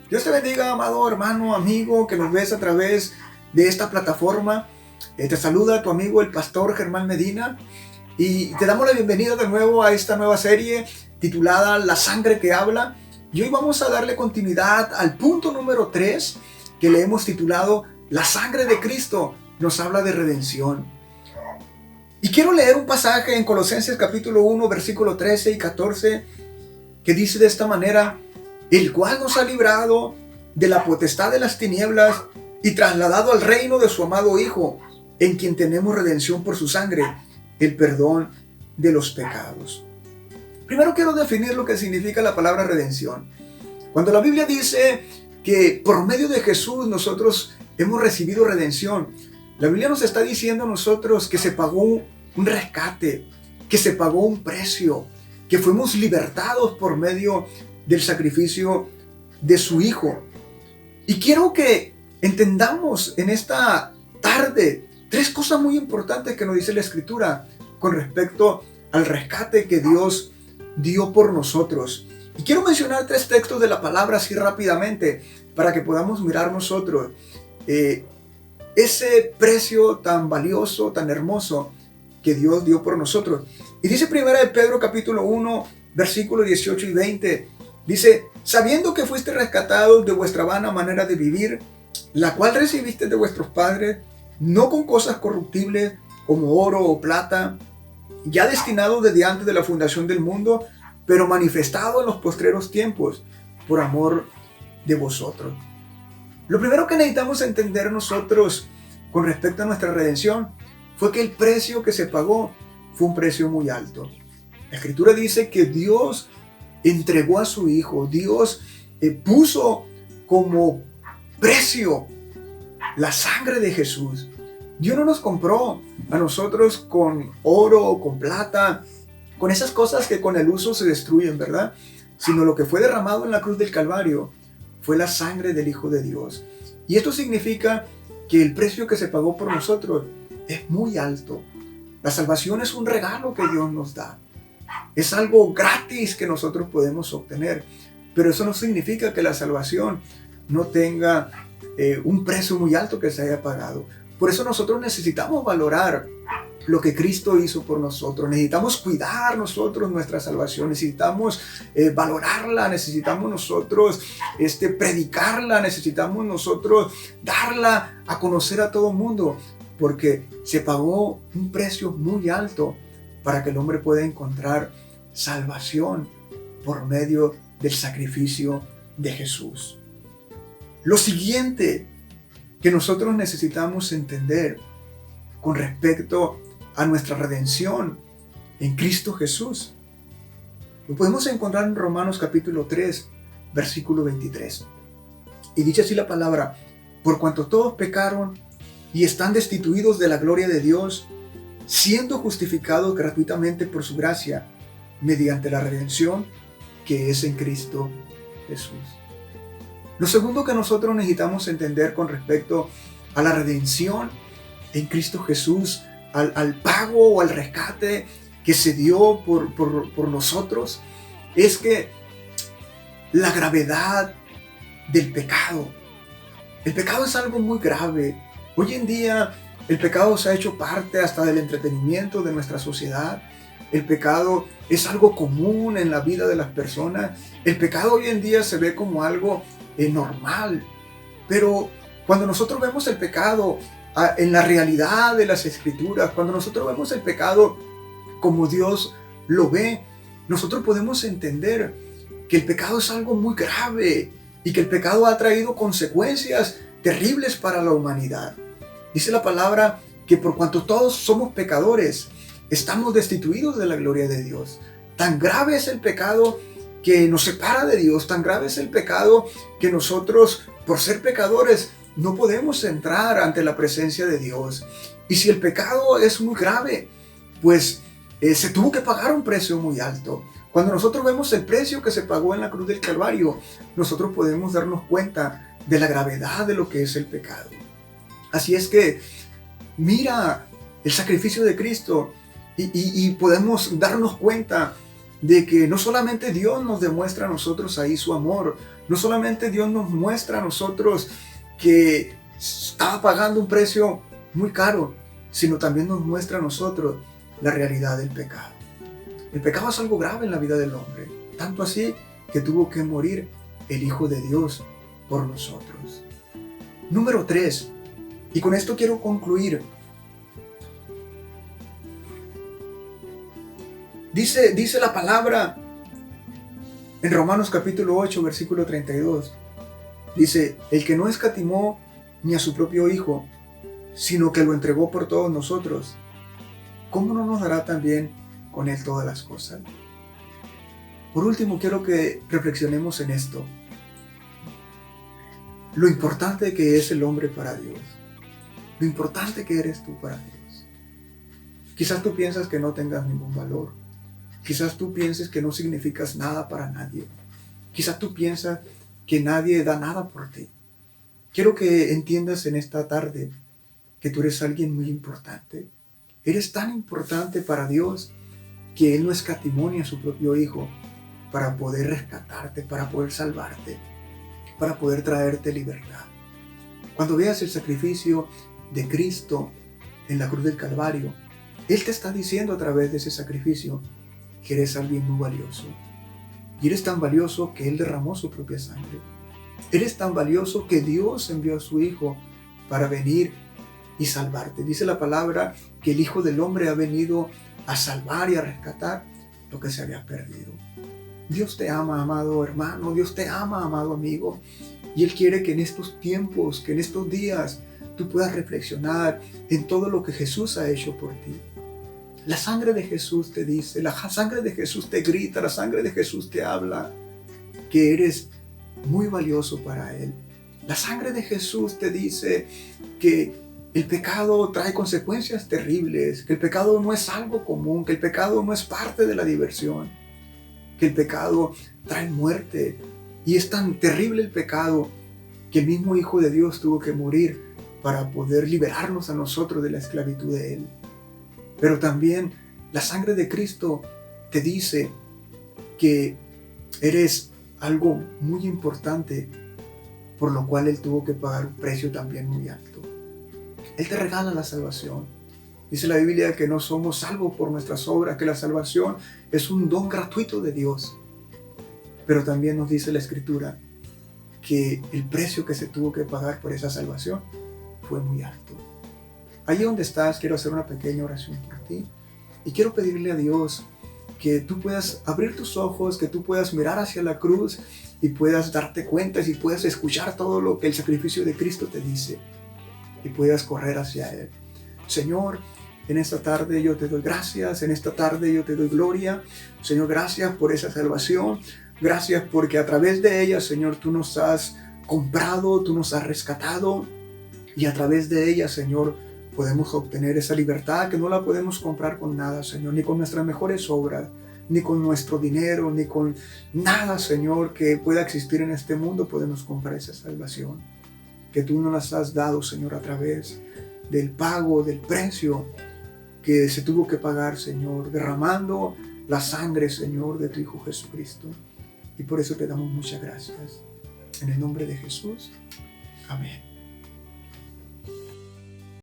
Dios te bendiga, amado hermano, amigo, que nos ves a través de esta plataforma. Te saluda tu amigo el pastor Germán Medina y te damos la bienvenida de nuevo a esta nueva serie titulada La sangre que habla. Y hoy vamos a darle continuidad al punto número 3 que le hemos titulado La sangre de Cristo nos habla de redención. Y quiero leer un pasaje en Colosenses capítulo 1, versículo 13 y 14 que dice de esta manera: el cual nos ha librado de la potestad de las tinieblas y trasladado al reino de su amado Hijo, en quien tenemos redención por su sangre, el perdón de los pecados. Primero quiero definir lo que significa la palabra redención. Cuando la Biblia dice que por medio de Jesús nosotros hemos recibido redención, la Biblia nos está diciendo a nosotros que se pagó un rescate, que se pagó un precio, que fuimos libertados por medio del sacrificio de su Hijo. Y quiero que entendamos en esta tarde 3 cosas muy importantes que nos dice la Escritura con respecto al rescate que Dios dio por nosotros. Y quiero mencionar 3 textos de la palabra así rápidamente para que podamos mirar nosotros ese precio tan valioso, tan hermoso que Dios dio por nosotros. Y dice 1 Pedro capítulo 1, versículos 18 y 20. Dice: sabiendo que fuiste rescatados de vuestra vana manera de vivir, la cual recibiste de vuestros padres, no con cosas corruptibles como oro o plata, ya destinado desde antes de la fundación del mundo, pero manifestado en los postreros tiempos, por amor de vosotros. Lo primero que necesitamos entender nosotros con respecto a nuestra redención fue que el precio que se pagó fue un precio muy alto. La Escritura dice que Dios entregó a su Hijo. Dios puso como precio la sangre de Jesús. Dios no nos compró a nosotros con oro, con plata, con esas cosas que con el uso se destruyen, ¿verdad? Sino lo que fue derramado en la cruz del Calvario fue la sangre del Hijo de Dios. Y esto significa que el precio que se pagó por nosotros es muy alto. La salvación es un regalo que Dios nos da. Es algo gratis que nosotros podemos obtener, pero eso no significa que la salvación no tenga un precio muy alto que se haya pagado. Por eso nosotros necesitamos valorar lo que Cristo hizo por nosotros. Necesitamos cuidar nosotros nuestra salvación, necesitamos valorarla, necesitamos nosotros predicarla, necesitamos nosotros darla a conocer a todo el mundo, porque se pagó un precio muy alto para que el hombre pueda encontrar salvación por medio del sacrificio de Jesús. Lo siguiente que nosotros necesitamos entender con respecto a nuestra redención en Cristo Jesús, lo podemos encontrar en Romanos capítulo 3, versículo 23. Y dice así la palabra: por cuanto todos pecaron y están destituidos de la gloria de Dios, siendo justificados gratuitamente por su gracia, mediante la redención que es en Cristo Jesús. Lo segundo que nosotros necesitamos entender con respecto a la redención en Cristo Jesús, al pago o al rescate que se dio por nosotros, es que la gravedad del pecado. El pecado es algo muy grave. Hoy en día el pecado se ha hecho parte hasta del entretenimiento de nuestra sociedad. El pecado es algo común en la vida de las personas. El pecado hoy en día se ve como algo normal. Pero cuando nosotros vemos el pecado en la realidad de las Escrituras, cuando nosotros vemos el pecado como Dios lo ve, nosotros podemos entender que el pecado es algo muy grave y que el pecado ha traído consecuencias terribles para la humanidad. Dice la palabra que por cuanto todos somos pecadores, estamos destituidos de la gloria de Dios. Tan grave es el pecado que nos separa de Dios, tan grave es el pecado que nosotros, por ser pecadores, no podemos entrar ante la presencia de Dios. Y si el pecado es muy grave, pues se tuvo que pagar un precio muy alto. Cuando nosotros vemos el precio que se pagó en la cruz del Calvario, nosotros podemos darnos cuenta de la gravedad de lo que es el pecado. Así es que mira el sacrificio de Cristo y podemos darnos cuenta de que no solamente Dios nos demuestra a nosotros ahí su amor, no solamente Dios nos muestra a nosotros que estaba pagando un precio muy caro, sino también nos muestra a nosotros la realidad del pecado. El pecado es algo grave en la vida del hombre, tanto así que tuvo que morir el Hijo de Dios por nosotros. Número 3, y con esto quiero concluir. Dice la palabra en Romanos capítulo 8, versículo 32. Dice, el que no escatimó ni a su propio Hijo, sino que lo entregó por todos nosotros, ¿cómo no nos dará también con Él todas las cosas? Por último, quiero que reflexionemos en esto. Lo importante que es el hombre para Dios. Lo importante que eres tú para Dios. Quizás tú piensas que no tengas ningún valor. Quizás tú pienses que no significas nada para nadie. Quizás tú piensas que nadie da nada por ti. Quiero que entiendas en esta tarde que tú eres alguien muy importante. Eres tan importante para Dios que Él no escatimó a su propio Hijo para poder rescatarte, para poder salvarte, para poder traerte libertad. Cuando veas el sacrificio de Cristo en la cruz del Calvario, Él te está diciendo a través de ese sacrificio que eres alguien muy valioso. Y eres tan valioso que Él derramó su propia sangre. Eres tan valioso que Dios envió a su Hijo para venir y salvarte. Dice la palabra que el Hijo del Hombre ha venido a salvar y a rescatar lo que se había perdido. Dios te ama, amado hermano. Dios te ama, amado amigo. Y Él quiere que en estos tiempos, que en estos días, tú puedas reflexionar en todo lo que Jesús ha hecho por ti. La sangre de Jesús te dice, la sangre de Jesús te grita, la sangre de Jesús te habla que eres muy valioso para Él. La sangre de Jesús te dice que el pecado trae consecuencias terribles, que el pecado no es algo común, que el pecado no es parte de la diversión, que el pecado trae muerte. Y es tan terrible el pecado que el mismo Hijo de Dios tuvo que morir para poder liberarnos a nosotros de la esclavitud de Él. Pero también la sangre de Cristo te dice que eres algo muy importante, por lo cual Él tuvo que pagar un precio también muy alto. Él te regala la salvación. Dice la Biblia que no somos salvos por nuestras obras, que la salvación es un don gratuito de Dios. Pero también nos dice la Escritura que el precio que se tuvo que pagar por esa salvación fue muy alto. Allí donde estás, quiero hacer una pequeña oración por ti. Y quiero pedirle a Dios que tú puedas abrir tus ojos, que tú puedas mirar hacia la cruz y puedas darte cuenta y puedas escuchar todo lo que el sacrificio de Cristo te dice y puedas correr hacia Él. Señor, en esta tarde yo te doy gracias, en esta tarde yo te doy gloria. Señor, gracias por esa salvación. Gracias porque a través de ella, Señor, tú nos has comprado, tú nos has rescatado y a través de ella, Señor, podemos obtener esa libertad que no la podemos comprar con nada, Señor, ni con nuestras mejores obras, ni con nuestro dinero, ni con nada, Señor, que pueda existir en este mundo podemos comprar esa salvación. Que tú nos las has dado, Señor, a través del pago, del precio que se tuvo que pagar, Señor, derramando la sangre, Señor, de tu Hijo Jesucristo. Y por eso te damos muchas gracias. En el nombre de Jesús. Amén.